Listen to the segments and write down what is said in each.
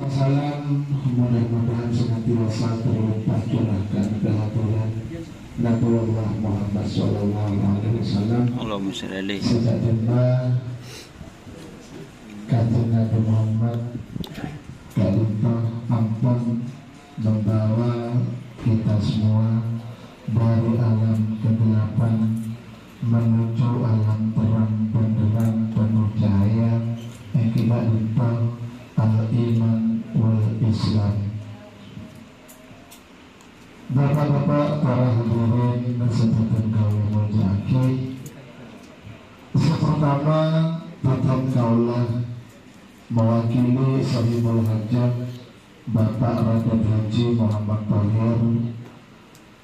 Salam mudah-mudahan senantiasa terlimpah curahkan kehadiran Nabiullah Muhammad Sallallahu Alaihi Wasallam. Allahumma sholli alaihi. Sejak dina Kanjeng Nabi Muhammad kalimpah ampun membawa kita semua dari alam kegelapan menuju alam terang benderang penuh cahaya yang kita limpah al-iman wal Islam. Bapak-bapak, para hadirin kesempatan kaum mulyaki, pertama Bapak kaulah mewakili Sahibul Hajat Bapak Raden Haji Muhammad Thohir,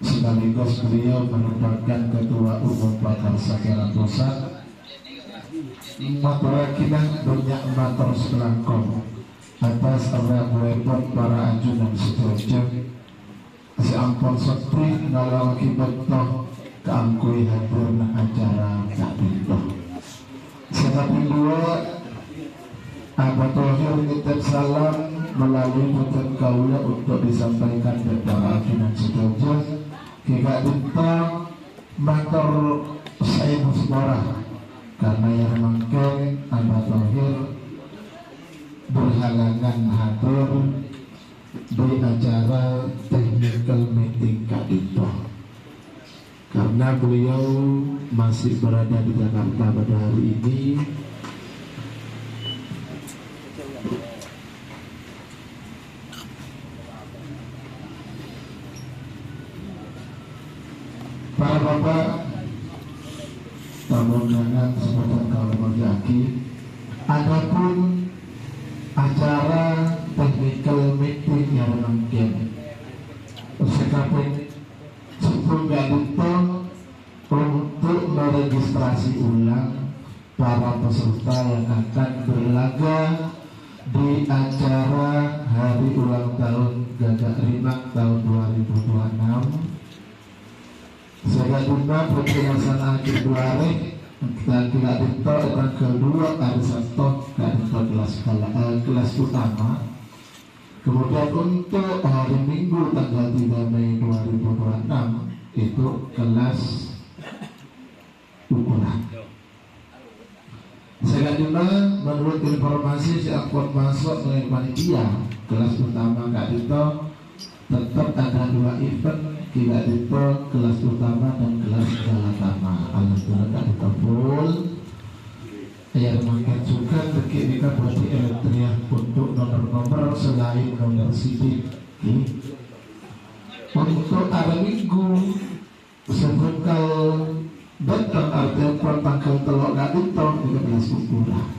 sekaligus beliau merupakan Ketua Umum Pakarsa Kera Pusat. Maturakinan banyak matur selangkong atas webot para ajunan setuju si ampun sekti ngalau akibat toh keangkui hadirna acara kabintoh. Sekali dua Abah Thohir nitip salam melalui putra kaula untuk disampaikan kepada ajunan setuju kika dinta matur saya musyawarah karena yang mungkin Abah Thohir berhalangan hadir di acara technical meeting Kadito karena beliau masih berada di Jakarta pada hari ini. Para bapak tamu undangan kesempatan kaum mulyaki, adapun acara technical meeting yang mungkin sekapin sebelum Gadito untuk meregistrasi ulang para peserta yang akan berlaga di acara hari ulang tahun Gagak Rimang tahun 2026. Saya guna perjelasan akhir duare dan tidak dito dan kedua ada satu kelas utama. Kemudian untuk hari Minggu tanggal 3 Mei 2026 itu kelas ukuran. Saya guna menurut informasi si akan masuk oleh panitia kelas utama Kak Dito tetap ada dua event. Tidak itu kelas utama dan kelas galatama. Alhamdulillah Kak Dito full. Yang makin juga kita berarti elektriak untuk nomor-nomor selain nomor sidik. Untuk hari Minggu sebelum datang artinya tanggal telok Kak Dito di kelas ukuran.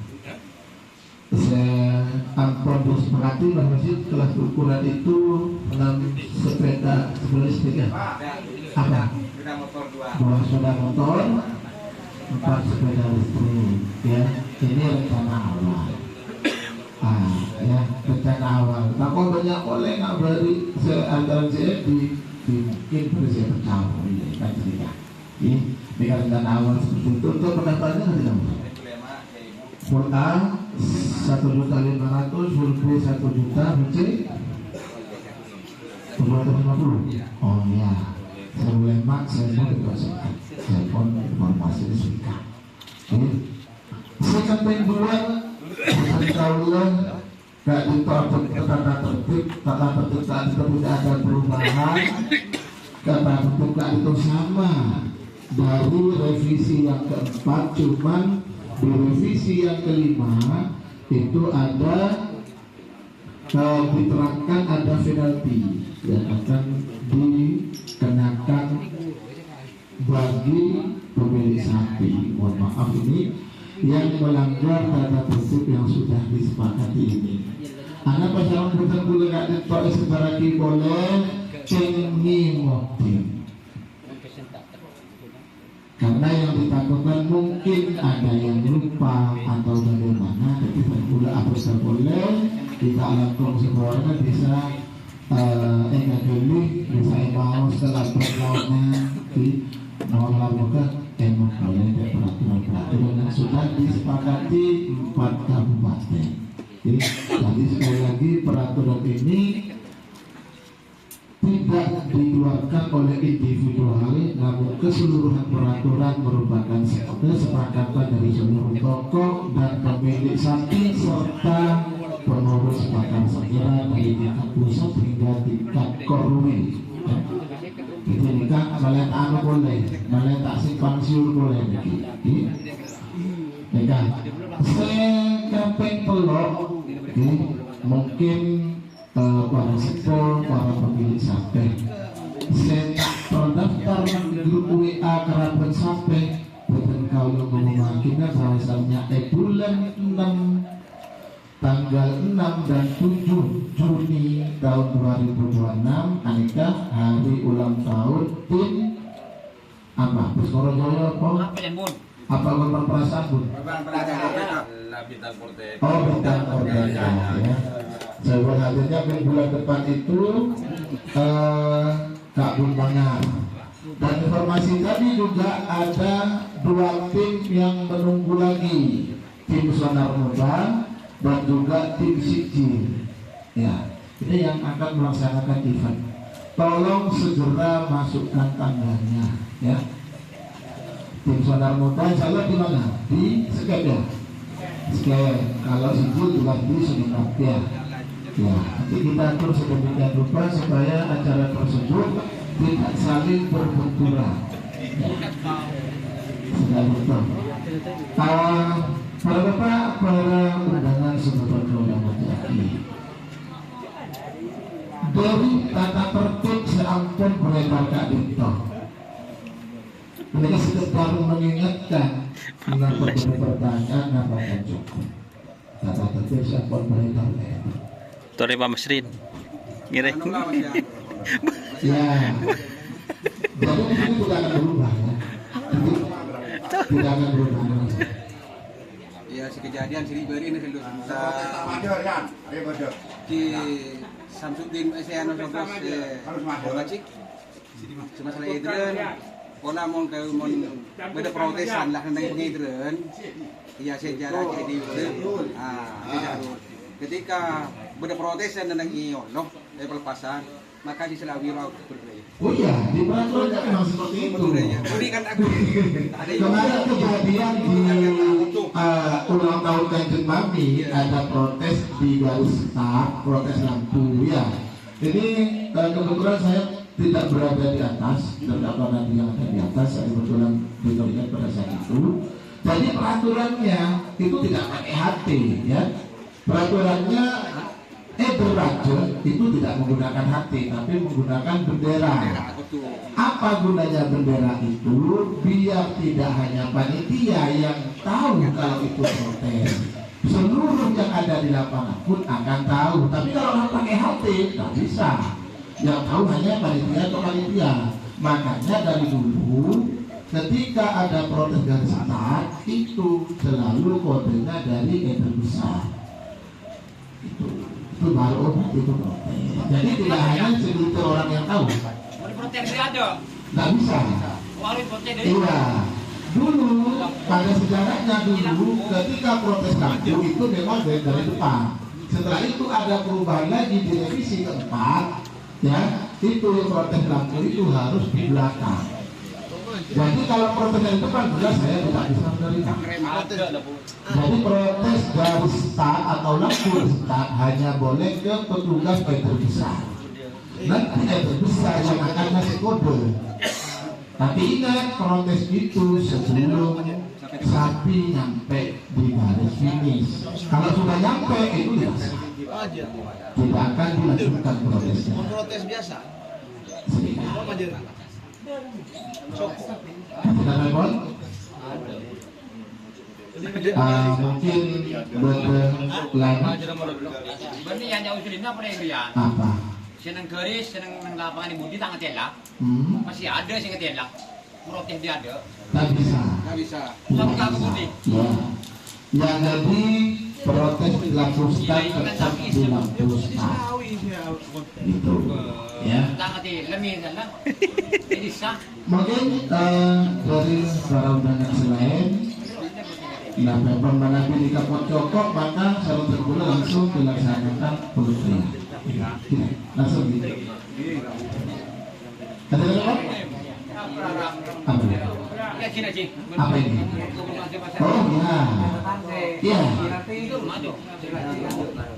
Saya ampun disepakati bahwa kelas ukuran itu 6 sepeda apa? Dua sepeda motor, 4 sepeda listrik. Ya, ini rencana awal. Ya rencana awal. Takut banyak oleh nggak beri antara saya bikin bersih percaya kan cerita. Ini rencana awal seperti itu. Untuk pendaftarannya tidak mau. Full A 1.500.000, full B 1 juta, full C 250. Oh ya, saya boleh mak, saya pun dikasihkan, saya pun informasi disebutkan. Saya sampai dua, Alhamdulillah, Kak Dito tata tertib saat itu tidak ada perubahan. Kata bentuk Kak Dito sama dari revisi yang keempat, cuman di revisi yang kelima itu ada diterapkan ada penalti yang akan dikenakan bagi pemilik sapi. Mohon maaf ini yang melanggar tata tertib yang sudah disepakati ini. Anak pasangan bertemu Kak Dito sebaraki boleh cengi motif. Karena yang ditakutkan mungkin ada yang lupa atau bagaimana, tapi pula apa boleh kita lakukan semuanya bisa enggak dulu bisa mau setelah berlautnya di mau lakukan emang kalian ada peraturan yang sudah disepakati 4 kabupaten. Jadi sekali lagi peraturan ini tidak dikeluarkan oleh individual, namun keseluruhan peraturan merupakan kesepakatan dari seluruh tokoh dan pemilik sapi serta pengurus bakar segera dari tingkat pusat hingga tingkat korwil. Itu nikah malah anu boleh, malah tak simpang siur boleh. Nikah sekapeng pelok, mungkin para sepol, para pemilik sampai saya terdaftar di grup WA kerabat sampai bukan kau yang memakinya bahasanya bulan 6 tanggal 6 dan 7 Juni tahun 2026 aneka hari ulang tahun tim apa? Puskoro Jaya apa korban perasaan bun? Oh bintang Mordeka ya. Sebelum hadirnya bulan depan itu Kak Bun Bangar. Dan informasi tadi juga ada 2 tim yang menunggu lagi, tim Sonar Muda dan juga tim Siji. Ya, ini yang akan melaksanakan event. Tolong segera masukkan tanggalnya, ya. Tim Sonar Muda insya Allah di mana? Di Skype ya. Skype. Kalau Siji juga di Skype ya. Ya, nanti kita atur sedemikian rupa supaya acara tersebut tidak saling berbenturan. Sudah betul. Para bapak, para undangan sebetulnya yang berjaki. Dari tata tertib seampun beredar Kak Dito. Mereka sekedar mengingatkan kenapa pertanyaan apakah cukup. Tata tertib seampun beredar. Tore Pak Mesrin. Ngire. Ya. Jadi ini tidak akan berubah ya. Tidak akan berubah. Ya si kejadian sini beri ini dulu di Samsudin SN Sobos Bacik semasalah Idren pola mau ke beda protesan lah tentang pengidren ya sejarah jadi ketika beda protesan tentang iyo loh dari pelepasan maka di Selawi laut berbeda. Oh iya, di peraturan memang seperti itu. Kan aku kemarin kejadian di ulang tahun Kanjeng Mami ada protes di garis start, protes lampu ya. Jadi kebetulan saya tidak berada di atas, terdapat nanti yang ada di atas, saya kebetulan diberikan pada saat itu. Jadi peraturannya itu tidak pakai HT ya. Peraturannya berraja itu tidak menggunakan HT tapi menggunakan bendera. Apa gunanya bendera itu? Biar tidak hanya panitia yang tahu kalau itu protes, seluruh yang ada di lapangan pun akan tahu. Tapi kalau orang pakai HT tidak bisa. Yang tahu hanya panitia atau panitia. Makanya dari dulu ketika ada protes garis start itu selalu kodenya dari besar. Itu baru itu protes. Jadi tidak hanya segelintir orang yang tahu. Protes ada. Nggak bisa. Iya. Dulu pada sejarahnya dulu ketika protes lampu itu memang dari depan. Setelah itu ada perubahan lagi di revisi keempat, ya itu protes lampu itu harus di belakang. Jadi kalau protes dari depan jelas saya tidak bisa menerima. Jadi protes garis start atau lampu start hanya boleh ke petugas meter besar. Nanti meter besar yang akan ngasih kode. Tapi ingat protes itu sebelum sapi nyampe di garis finish. Kalau sudah nyampe itu tidak sah. Tidak akan dilanjutkan protesnya. Protes biasa. Kita telepon. Mungkin lain. Berarti yang jauh sini apa yang dia? Apa? Senang garis, senang lapangan di budi tangan telak. Masih ada sih telak. Protes dia ada. Tak bisa. nggak bisa. Satu kali budi. Ya. Yang jadi protes lampu start tetap di lampu start. Itu. Ya. Tangan lemih salah. Jadi sah. Mungkin dari para undangan selain Nah, memang mengambil di kapot cokok, maka syarat terguna langsung dilaksanakan pemberian. Langsung gitu. Ada apa? Apa? Apa ini? Oh ya, ya.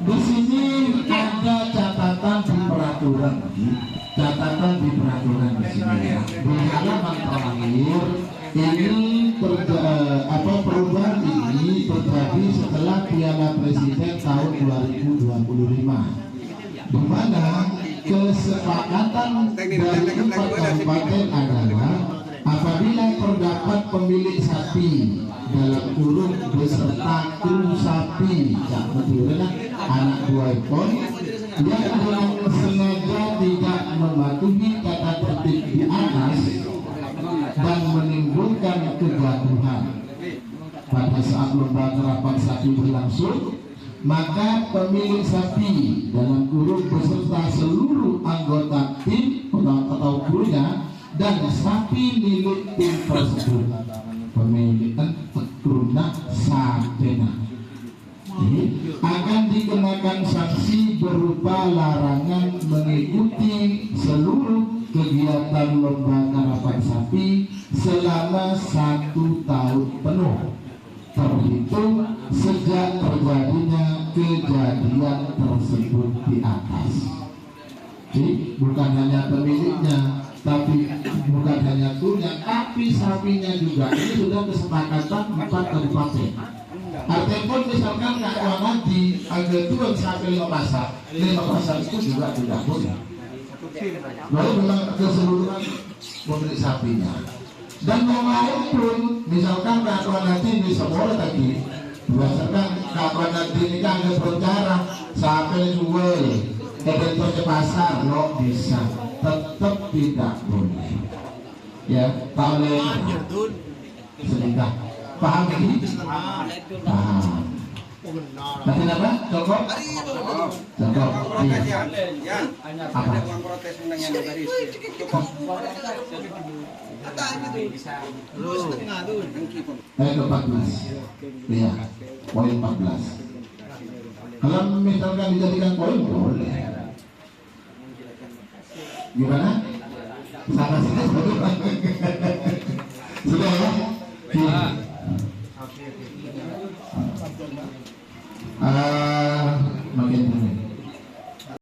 Di sini ada catatan di peraturan. Catatan di peraturan di sini ya. Di halaman terakhir ini perubahan ini terjadi setelah Piala Presiden tahun 2025, di mana kesepakatan dari 4 kabupaten adalah apabila terdapat pemilik sapi dalam kurung beserta kru sapi anak 2 ekor yang dengan sengaja tidak mematuhi tata tertib di atas dan menimbulkan kegaduhan pada saat lomba karapan sapi berlangsung, maka pemilik sapi dalam kurung beserta seluruh anggota tim atau krunya dan sapi milik tim tersebut pemilikan krunya sapena akan dikenakan sanksi berupa larangan mengikuti seluruh kegiatan lomba karapan sapi selama 1 tahun penuh terhitung sejak terjadinya kejadian tersebut di atas. Jadi bukan hanya pemiliknya, tapi bukan hanya krunya, tapi sapinya juga. Ini sudah kesepakatan 4 kabupaten. Artinya pun misalkan nggak nanti ada turun sampai 5 pasar itu juga tidak boleh. Lalu memang keseluruhan pemilik sapinya. Dan yang lain pun misalkan keaturan nanti bisa boleh tadi berdasarkan keaturan nanti ini kan ada berencana sampai jual editor ke pasar lo bisa, tetap tidak boleh ya. Tak boleh sedekah. Paham ini? Paham. Nanti apa? Cokok? Cokok. Iya. Apa? Uang protes menangnya tadi. Cukup. Ayat 14. Iya. Poin 14. Kalau misalkan dijadikan poin boleh. Gimana? Sama sini sudah ya? Makin